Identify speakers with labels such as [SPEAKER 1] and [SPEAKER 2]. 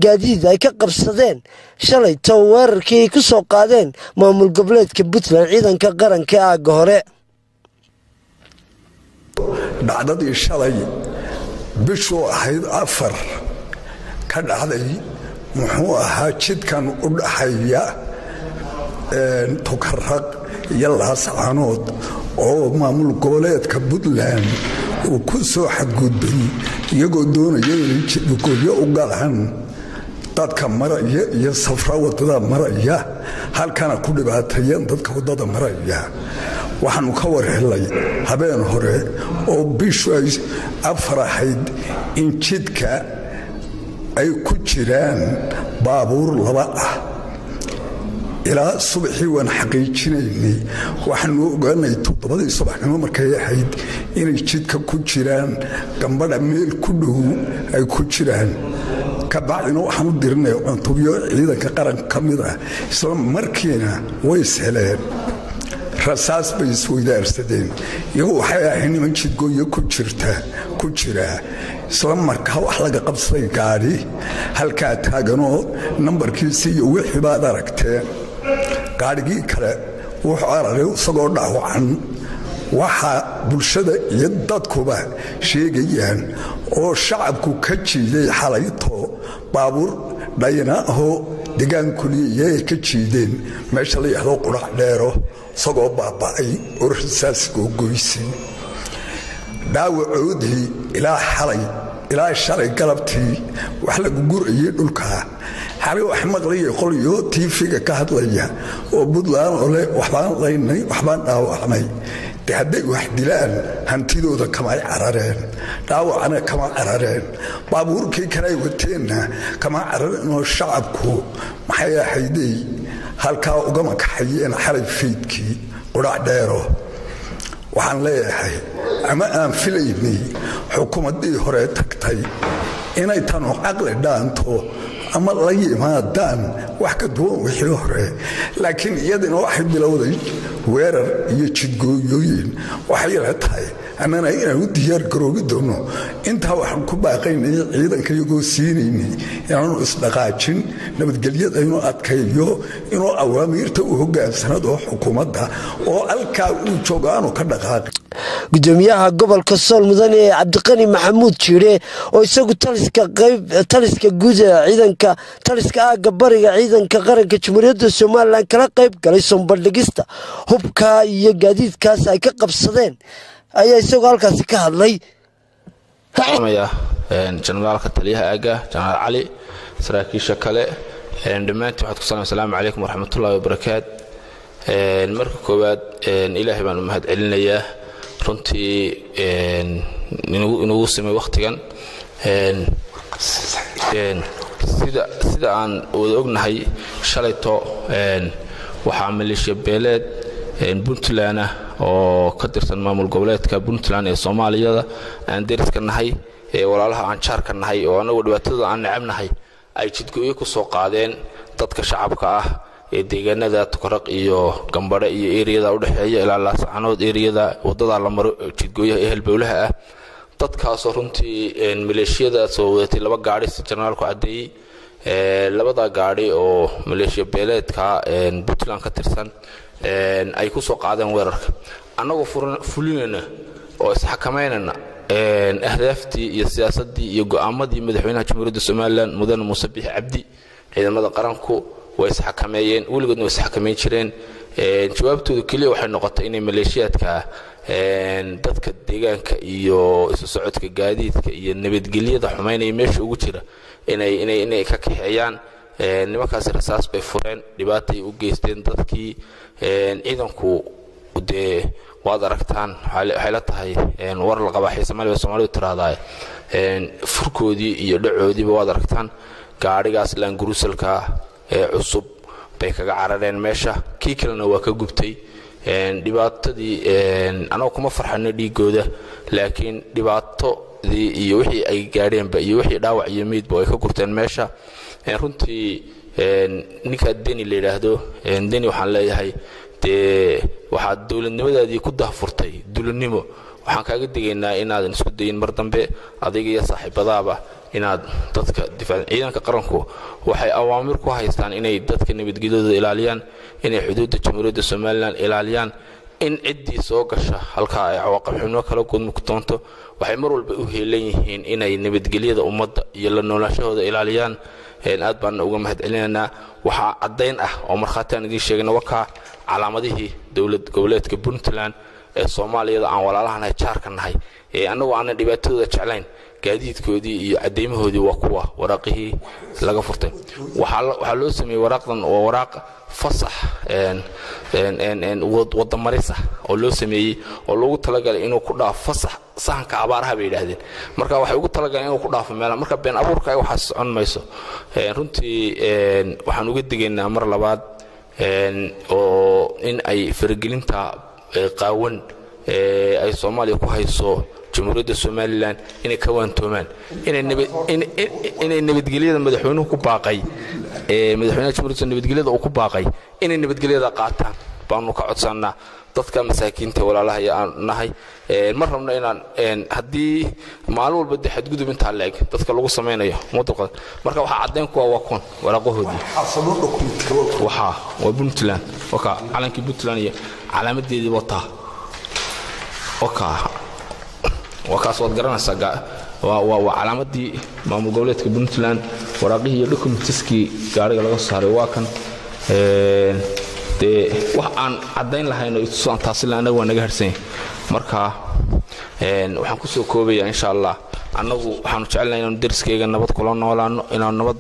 [SPEAKER 1] gaadiid ay ka qabsadeen shalay taweerarkii ay ku soo qaadeen maamul goboleedka Puntland ciidanka qaranka aaga hore
[SPEAKER 2] dhacdadii shalay bishoo ahayd 4 ka dhacday muxuu ahaa jidkan u dhaxaya tukarraq iyo laascaanood oo maamul goboleedka Puntland uu ku soo xadgudbay iyagoo doonaya inay jidkooda u galaan dadka maraya iyo safra wadada maraya halkana ku dhibaateeyeen dadka wadada maraya waxaanu ka warhelay habeen hore oo bishu 4 ahayd in jidka ay ku jiraan baabuur laba ah ilaa subaxii waan xaqiijinaynay waxaanu ogaanay 7 subaxnimo markay ahayd inay jidka ku jiraan gambadha meel ku dhow ay ku jiraan ka bacdina waxaanu dirnay cuntubiyo ciidanka qaranka kamid ah isla markiina way heleen rasaas bay isweydaarsadeen iyagu waxay ahayn niman jidgooyo ku jira isla markaa wax laga qabsaday gaari halkaa taaganoo nambarkiisii iyo wixii baad aragteen gaarigii kale wuxuu araray isagoo dhaawacan waxa bulshada iyo dadkuba sheegayaan oo shacabku ka jiiday xalayto baabuur dhayna ahoo deegaankuliyay ka jiideen meesha la yiraahdo qurac dheero isagoo baaba'ay oo rasaas go'goysay dhaawacoodii ilaa shalay galabtii wax lagu gurayay dhulka xalay wax maqlayay qoliyo TV-ga ka hadlaya oo Puntland oo leh waxbaan laynay waxbaan dhaawacnay hadday wax dilaan hantidooda kama carareen dhaawacana kama carareen baabuurkii kale wateenna kama carareen oo shacabku maxay ahayday halkaa uga makaxayeen xalay fiidkii qurac dheero waxaan leeyahay ama aan filaynay xukuumadii hore tagtay inay tan caqli dhaanto ama la yimaadaan wax ka duwan wixii hore laakiin iyaduna waxay bilowday weerar iyo jidgooyooyin waxay leedahay annana inaan u diyaar garoobi doono intaa waxaan ku baaqaynay ciidanka iyagoo siinayay inaanu isdhaqaajin nabadgelyada inuu adkeeyo inuu awaamiirta u hoggaansanado xukuumadda oo halkaa uu joogaano ka dhaqaaqay
[SPEAKER 1] gudoomiyaha gobolka Sool Mudane Cabdiqani Maxamuud Jiire oo isagu taliska guud ee ciidanka taliska aaga bariga ciidanka qaranka Jamhuuriyadda Soomaaliland kala qayb galay sombardhigista hubka iyo gaadiidkaas ay ka qabsadeen ayaa isagu halkaas ka hadlay
[SPEAKER 3] generaalka taliyaha aaga General Ali saraakiisha kale dhamaantii waxaad ku salaamu calaykum waraxmatullaahi wabarakaatuh marka koowaad ilaahay baan u mahad celinayaa runtii inuu simay waqtigan sida aan wada ognahay shalayto waxaa maleeshiya beeleed Puntland oo ka tirsan maamul goboleedka Puntland ee Soomaaliyada aan deriska nahay walaalaha aan jaarka nahay oo anagu dhibaatada aan nacabnahay ay jidgooyo ku soo qaadeen dadka shacabka ah ee deegaanada tukarraq iyo gambadha iyo eeriyada u dhaxeeya ilaa laascaanood eeriyada wadada la maro jidgooyaha ee halbowlaha ah dadkaas runtii maleeshiyada soo wadatay laba gaari si generaalku cadeeyay labada gaari oo maleeshiya beeleedka Puntland ka tirsan ay ku soo qaadeen weerarka anagoo fulinayna oo isxakameynayna ahdaaftii iyo siyaasadii iyo go'aamadii madaxweynaha Jamhuuriyadda Soomaaliland Mudane Muuse Biixi Cabdi ciidamada qaranku way isxakameeyeen weligoodna way isxakameyn jireen jawaabtoodu kaliya waxay noqotay inay maleeshiyaadka dadka deegaanka iyo isu socodka gaadiidka iyo nabadgelyada xumeynaya meesha ugu jira inay ka kaxeeyaan nimankaas rasaas bay fureen dhibaatay u geysteen dadkii ciidanku waad aragtaan waxay la tahay war la qabaxay Soomaalidu tiraahdaa furkoodii iyo dhacoodiiba waad aragtaan gaarigaas laangurusalka cusub bay kaga carareen meesha kii kalena waa ka gubtay dhibaatadii anoo kuma farxano dhiigooda laakiin dhibaatadii iyo wixii ay gaadheenba iyo wixii dhaawac iyo meedba ay ka gurteen meesha runtii ninka Deni la yiraahdo Deni waxaan leeyahay waxaad dawladnimadaadii ku daafurtay dulinimo waxaan kaaga digaynaa inaadan isku dayin mar dambe adiga iyo saaxiibadaaba inaad dadka difaac ciidanka qaranku waxay awaamir ku haystaan inay dadka nabadgelyadooda ilaaliyaan inay xuduudda Jamhuuriyadda Soomaaliland ilaaliyaan in ciddii soo gasha halka ay cawaaqib xumo kala gudmo doonto waxay mar walba u heelan yihiin inay nabadgelyada ummadda iyo la noolaashahooda ilaaliyaan aad baan uga mahadcelinaynaa waxa cadeyn ah oo markhaati aan idin sheegno waka calaamadihii dawlad goboleedka Puntland ee Soomaaliya aan walaalahanahay jaarka nahay anagu aan dhibaatooda jeclayn gaadiidkoodii iyo cadeymahoodii waa kuwa waraaqihii laga furtay waxa loo sameeyay waraaqdan oo waraaq fasax wada marisa oo loo sameeyay oo loogu talagalay inuu ku dhaafo fasax sahanka abaaraha bay yiraahdeen marka waxay ugu talagaleen inuu ku dhaafo meel marka been abuurka ay waxa socon mayso runtii waxaan uga digaynaa mar labaad oo in ay faragelinta qaawan ay Soomaaliya ku hayso Jamhuuriyadda Soomaaliland inay ka waantoomaan inay nabadgelyada madaxweynuhu ku baaqay madaxweynaha Jamhuuriyadda nabadgelyada uu ku baaqay inay nabadgelyada qaataan baanu ka codsanaa dadka masaakiinta walaalaha aan nahay mar rabna inaan hadii maalin walba xadgudub inta leeg dadka lagu sameeyo muddo marka waxa cadeyn ku waa kon waraaqahoodii waxa waa Puntland waka calankii Puntland iyo calaamadeedii wata waka wakaas wad garanaysaa waa calaamadii maamul goboleedka Puntland waraaqihii iyo dokumentiskii gaariga laga saaray waa kan wax aan cadeyn lahayn oo isoo taasila anagu waa naga harsan marka waxaan ku soo koobayaa insha Allah anagu waxaan jecelahay inaan dariskeyga nabad kula noolaano inaan nabad